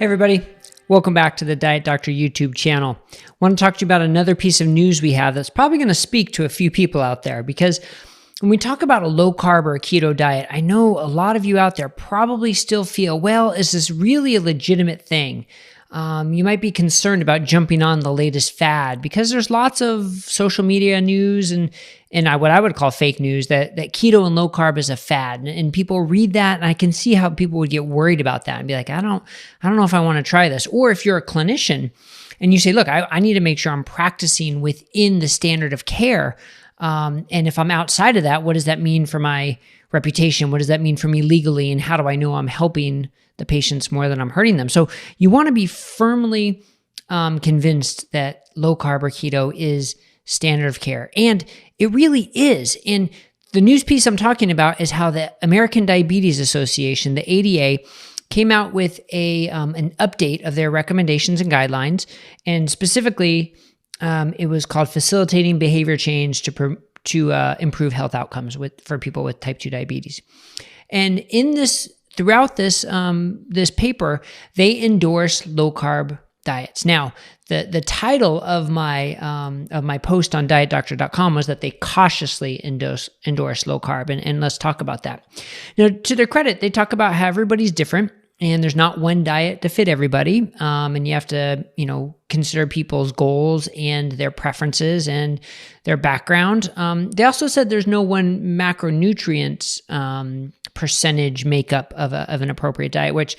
Hey everybody, welcome back to the Diet Doctor YouTube channel. I want to talk to you about another piece of news we have that's probably going to speak to a few people out there, because when we talk about a low carb or a keto diet, I know a lot of you out there probably still feel, well, is this really a legitimate thing? You might be concerned about jumping on the latest fad because there's lots of social media news and what I would call fake news that keto and low carb is a fad, and people read that, and I can see how people would get worried about that and be like, I don't know if I want to try this. Or if you're a clinician and you say, look, I need to make sure I'm practicing within the standard of care, and if I'm outside of that, what does that mean for my reputation? What does that mean for me legally? And how do I know I'm helping the patients more than I'm hurting them? So you want to be firmly convinced that low carb or keto is standard of care. And it really is. And the news piece I'm talking about is how the American Diabetes Association, the ADA, came out with an update of their recommendations and guidelines. And specifically, it was called Facilitating Behavior Change to Improve Health Outcomes for people with type 2 diabetes. And throughout this paper, they endorse low carb diets. Now, the title of my post on dietdoctor.com was that they cautiously endorse low carb, and let's talk about that. Now, to their credit, they talk about how everybody's different, and there's not one diet to fit everybody, and you have to consider people's goals and their preferences and their background. They also said there's no one macronutrient percentage makeup of an appropriate diet, which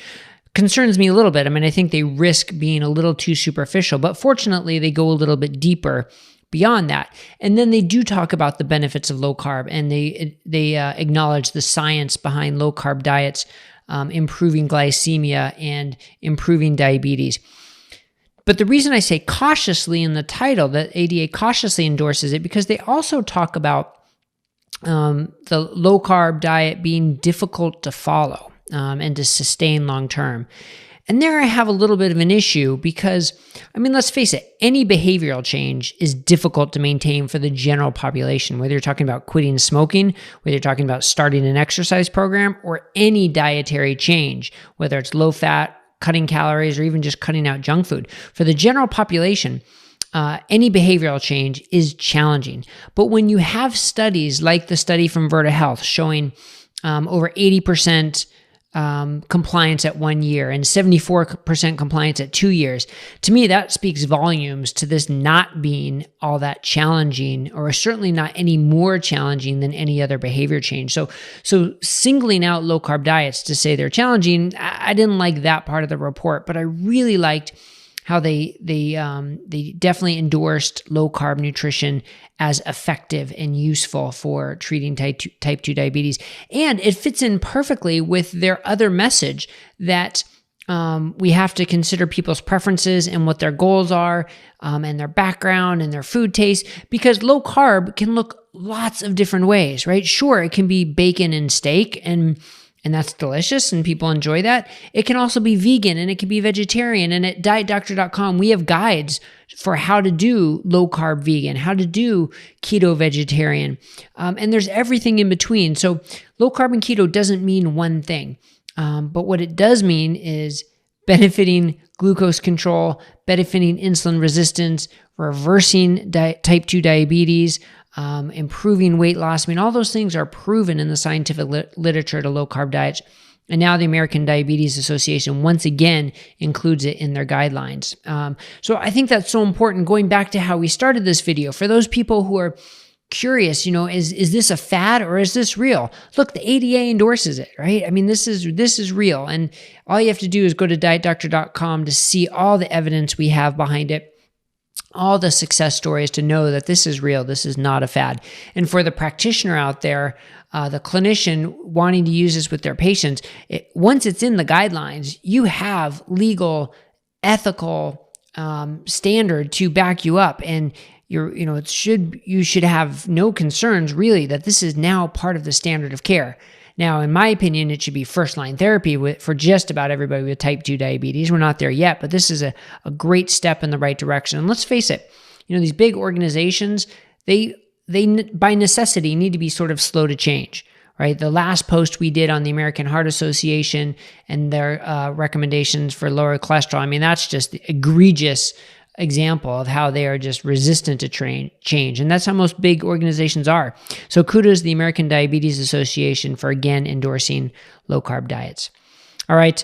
concerns me a little bit. I mean, I think they risk being a little too superficial, but fortunately they go a little bit deeper beyond that. And then they do talk about the benefits of low carb, and they acknowledge the science behind low carb diets, improving glycemia and improving diabetes. But the reason I say cautiously in the title, that ADA cautiously endorses it, because they also talk about the low carb diet being difficult to follow and to sustain long term. And there I have a little bit of an issue because, I mean, let's face it, any behavioral change is difficult to maintain for the general population, whether you're talking about quitting smoking, whether you're talking about starting an exercise program, or any dietary change, whether it's low fat, cutting calories, or even just cutting out junk food. For the general population, any behavioral change is challenging. But when you have studies like the study from Virta Health showing over 80% compliance at 1 year and 74% compliance at 2 years, to me, that speaks volumes to this not being all that challenging, or certainly not any more challenging than any other behavior change. So singling out low carb diets to say they're challenging, I didn't like that part of the report, but I really liked how they definitely endorsed low carb nutrition as effective and useful for treating type 2 diabetes. And it fits in perfectly with their other message that we have to consider people's preferences and what their goals are, and their background and their food taste, because low carb can look lots of different ways, right? Sure, it can be bacon and steak, and that's delicious and people enjoy that. It can also be vegan, and it can be vegetarian. And at dietdoctor.com, we have guides for how to do low carb vegan, how to do keto vegetarian. And there's everything in between. So low carb and keto doesn't mean one thing. But what it does mean is benefiting glucose control, benefiting insulin resistance, reversing type 2 diabetes, improving weight loss. I mean, all those things are proven in the scientific literature to low carb diets. And now the American Diabetes Association once again includes it in their guidelines. So I think that's so important. Going back to how we started this video, for those people who are curious, is this a fad or is this real? Look, the ADA endorses it, right? I mean, this is real. And all you have to do is go to dietdoctor.com to see all the evidence we have behind it, all the success stories, to know that this is real. This is not a fad. And for the practitioner out there, the clinician wanting to use this with their patients, once it's in the guidelines, you have legal, ethical standard to back you up, and you should have no concerns really that this is now part of the standard of care. Now, in my opinion, it should be first-line therapy for just about everybody with type 2 diabetes. We're not there yet, but this is a great step in the right direction. And let's face it, these big organizations, they by necessity need to be sort of slow to change, right? The last post we did on the American Heart Association and their recommendations for lower cholesterol, I mean, that's just egregious example of how they are just resistant to change. And that's how most big organizations are. So kudos to the American Diabetes Association for, again, endorsing low-carb diets. All right.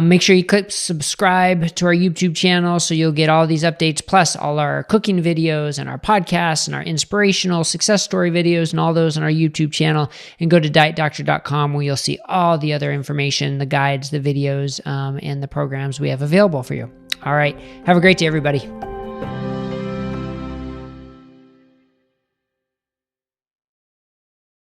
Make sure you click subscribe to our YouTube channel so you'll get all these updates, plus all our cooking videos and our podcasts and our inspirational success story videos and all those on our YouTube channel. And go to dietdoctor.com where you'll see all the other information, the guides, the videos, and the programs we have available for you. All right. Have a great day, everybody.